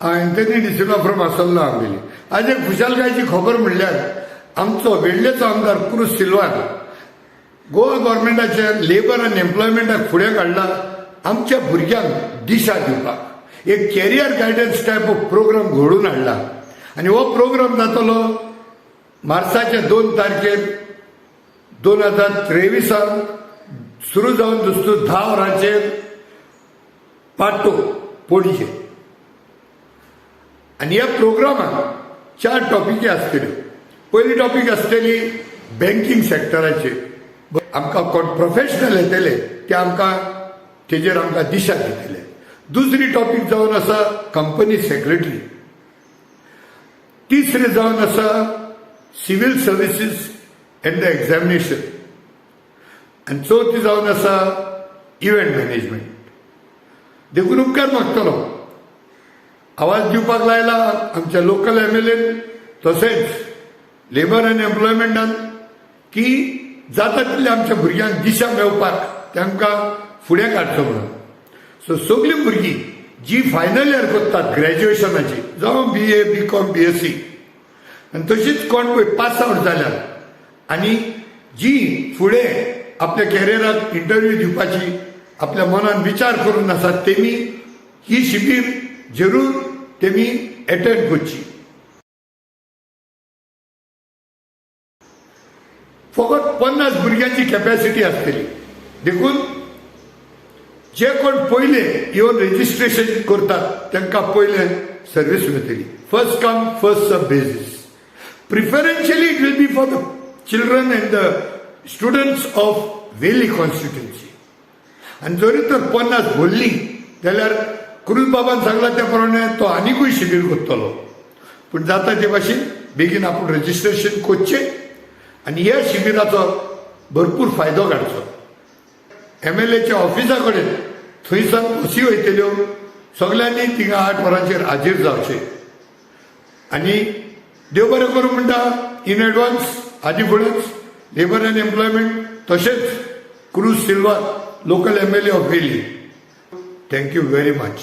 Anthony de Silva from आसोल्ला आमगेली. आज एक खुशालकायेची खबर म्हणल्यार आमचो वेल्लेचो आमदार क्रूज सिल्वान गोवा गव्हर्मेंटाचे लेबर आनी एम्प्लॉयमेंटाक फुडें काडला आमच्या भुरग्यांक दिशा दिवपाक एक career guidance type of programme घडून हाडला. आनी हो प्रोग्राम जातलो मार्चाचे 2 तारखेर 2023 सुरू जावन दुसरो 10 वरांचेर पाटो पणजे. आनी ह्या प्रोग्रामाक 4 टॉपिकी आसतल्यो. पयली टॉपीक आसतली बँकिंग सेक्टराचेर. आमकां कोण प्रोफेशनल येतले ते आमकां तेजेर आमकां दिशा दितले. दुसरी टॉपीक जावन आसा कंपनी सेक्रेटरी. तिसरी जावन आसा civil services end the examination. आनी चवथी जावन आसा इव्हेंट मॅनेजमेंट. देखून उपकार मागतलो आवाज दिवपाक लायला आमच्या लोकल एमएलएन तशेंच लेबर आनी एम्प्लॉयमेंटान की जाता तितले आमच्या भुरग्यांक दिशा मेळपाक तांकां फुडें काडचो म्हणून. सो सगळीं भुरगीं जी फायनल इयर करतात ग्रॅज्युएशनाची जावं BA BCom BSc आनी तशीच कोण पळय पास आउट जाल्यार आनी जी फुडें आपल्या कॅरियराक इंटरव्यू दिवपाची आपल्या मनान विचार करून आसात तेमी ही शिबीर जरूर तेमी एटेंड करची. फकत 50 भुरग्यांची कॅपॅसिटी आसतली. देखून जे कोण पयले येवन रेजिस्ट्रेशन करतात तांकां पयले सर्वीस मेळटली. First come first serve basis. Preferentially it will be for the children and the students of Velim constituency. आनी जरी तर 50 भरली जाल्यार क्रूज बाबान सांगला त्या प्रमाणे तो आनीकूय शिबीर करतलो. पूण जाता ते भाशेन बेगीन आपूण रेजिस्ट्रेशन करचें आनी ह्या शिबिराचो भरपूर फायदो काडचो. MLAच्या ऑफिसा कडेन थंयसान बसी वयतल्यो. सगळ्यांनी थिंगा 8 वरांचेर हाजीर जावचें. आनी देव बरें करूं म्हणटा इन एडवान्स आदी फुडेंच लेबर एंड एम्प्लॉयमेंट तशेंच Cruz Silva local MLA of Velim. Thank you very much.